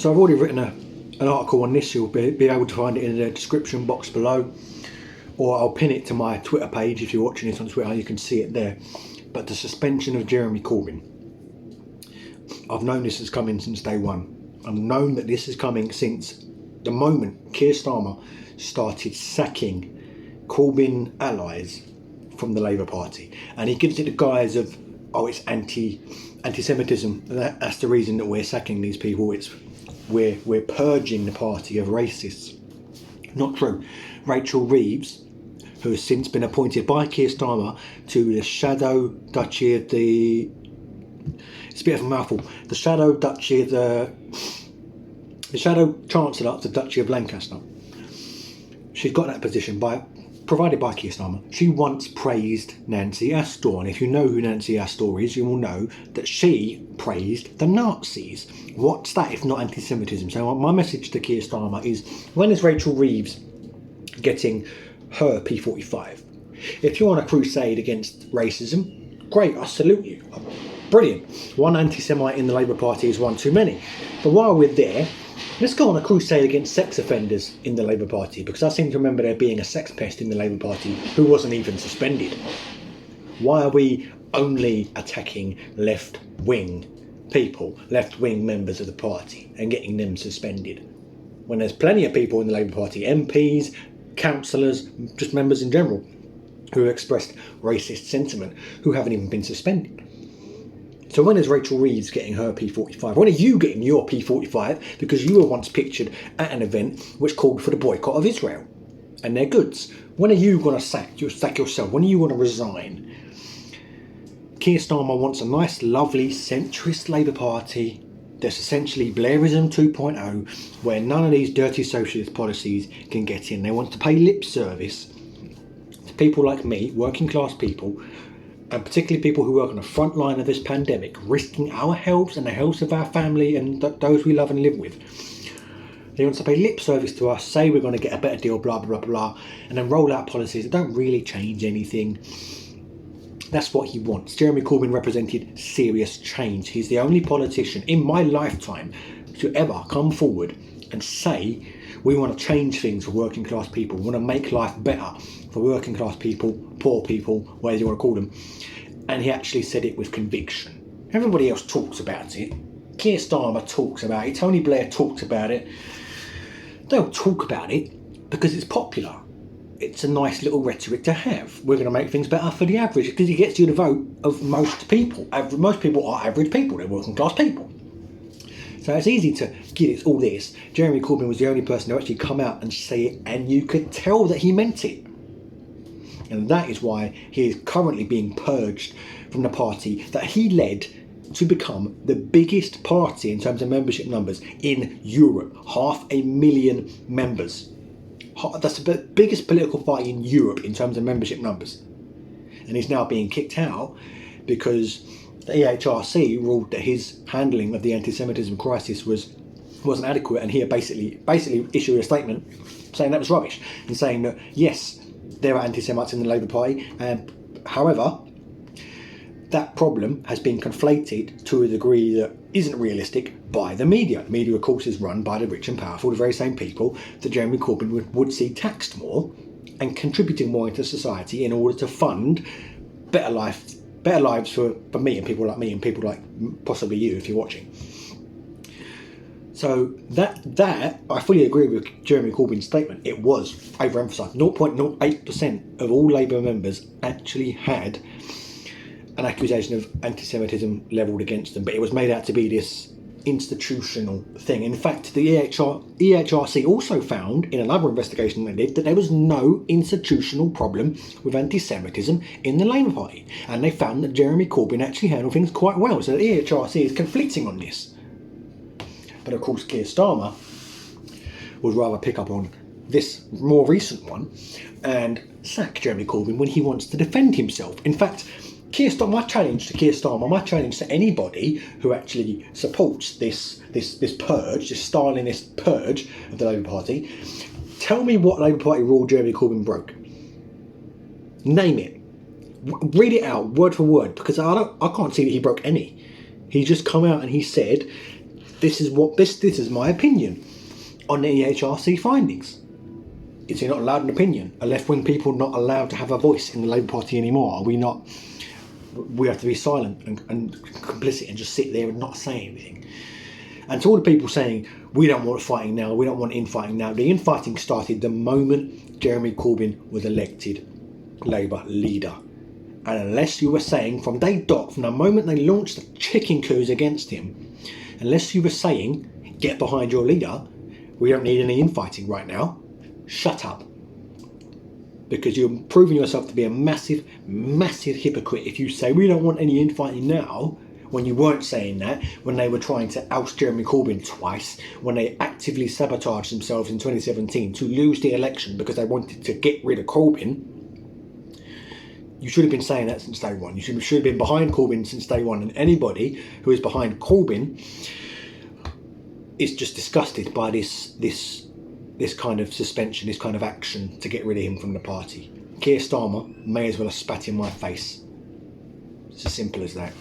So I've already written an article on this. You'll be able to find it in the description box below, or I'll pin it to my Twitter page. If you're watching this on Twitter, you can see it there. But the suspension of Jeremy Corbyn, I've known this is coming since day one. I've known that this is coming since the moment Keir Starmer started sacking Corbyn allies from the Labour Party, and he gives it the guise of, oh, it's anti-Semitism. That's the reason that we're sacking these people. We're purging the party of racists. Not true. Rachel Reeves, who has since been appointed by Keir Starmer to the Shadow Duchy of the... It's a bit of a mouthful. The Shadow Duchy of the Shadow Chancellor of the Duchy of Lancaster. She's got that position provided by Keir Starmer. She once praised Nancy Astor, and if you know who Nancy Astor is, you will know that she praised the Nazis. What's that if not anti-Semitism? So my message to Keir Starmer is, when is Rachel Reeves getting her P45? If you're on a crusade against racism, great, I salute you. Brilliant. One anti-Semite in the Labour Party is one too many. But while we're there, let's go on a crusade against sex offenders in the Labour Party, because I seem to remember there being a sex pest in the Labour Party who wasn't even suspended. Why are we only attacking left-wing people, left-wing members of the party, and getting them suspended, when there's plenty of people in the Labour Party, MPs, councillors, just members in general, who have expressed racist sentiment, who haven't even been suspended? So when is Rachel Reeves getting her P45? When are you getting your P45? Because you were once pictured at an event which called for the boycott of Israel and their goods. When are you going to sack yourself? When are you going to resign? Keir Starmer wants a nice, lovely, centrist Labour Party that's essentially Blairism 2.0, where none of these dirty socialist policies can get in. They want to pay lip service to people like me, working class people, and particularly people who work on the front line of this pandemic, risking our health and the health of our family and those we love and live with. They want to pay lip service to us, say we're going to get a better deal, blah, blah, blah, blah, and then roll out policies that don't really change anything. That's what he wants. Jeremy Corbyn represented serious change. He's the only politician in my lifetime to ever come forward and say, we want to change things for working class people. We want to make life better for working class people, poor people, whatever you want to call them. And he actually said it with conviction. Everybody else talks about it. Keir Starmer talks about it. Tony Blair talks about it. They don't talk about it because it's popular. It's a nice little rhetoric to have. We're going to make things better for the average, because it gets you the vote of most people. Most people are average people. They're working class people. So it's easy to get it all this. Jeremy Corbyn was the only person to actually come out and say it, and you could tell that he meant it. And that is why he is currently being purged from the party that he led to become the biggest party in terms of membership numbers in Europe. 500,000 members. That's the biggest political party in Europe in terms of membership numbers. And he's now being kicked out because the EHRC ruled that his handling of the anti-Semitism crisis wasn't adequate, and he had basically issued a statement saying that was rubbish, and saying that yes, there are anti-Semites in the Labour Party, however, that problem has been conflated to a degree that isn't realistic by the media. The media, of course, is run by the rich and powerful, the very same people that Jeremy Corbyn would see taxed more and contributing more into society in order to fund better lives for me and people like me and people like possibly you if you're watching. So that I fully agree with Jeremy Corbyn's statement. It was overemphasised. 0.08% of all Labour members actually had an accusation of anti-Semitism levelled against them, but it was made out to be this institutional thing. In fact, the EHRC also found in another investigation they did that there was no institutional problem with anti-Semitism in the Labour Party, and they found that Jeremy Corbyn actually handled things quite well. So the EHRC is conflicting on this. But of course, Keir Starmer would rather pick up on this more recent one and sack Jeremy Corbyn when he wants to defend himself. In fact, my challenge to Keir Starmer, my challenge to anybody who actually supports this purge, this Stalinist purge of the Labour Party, tell me what Labour Party rule Jeremy Corbyn broke. Name it. Read it out, word for word, because I can't see that he broke any. He's just come out and he said this is my opinion on the EHRC findings. Is he not allowed an opinion? Are left-wing people not allowed to have a voice in the Labour Party anymore? Are we not? We have to be silent and complicit and just sit there and not say anything. And to all the people saying, we don't want fighting now, we don't want infighting now, the infighting started the moment Jeremy Corbyn was elected Labour leader. And unless you were saying, from day dot, from the moment they launched the chicken coups against him, unless you were saying, get behind your leader, we don't need any infighting right now, shut up. Because you're proving yourself to be a massive, massive hypocrite if you say we don't want any infighting now, when you weren't saying that, when they were trying to oust Jeremy Corbyn twice, when they actively sabotaged themselves in 2017 to lose the election because they wanted to get rid of Corbyn. You should have been saying that since day one. You should have been behind Corbyn since day one. And anybody who is behind Corbyn is just disgusted by this kind of suspension, this kind of action to get rid of him from the party. Keir Starmer may as well have spat in my face. It's as simple as that.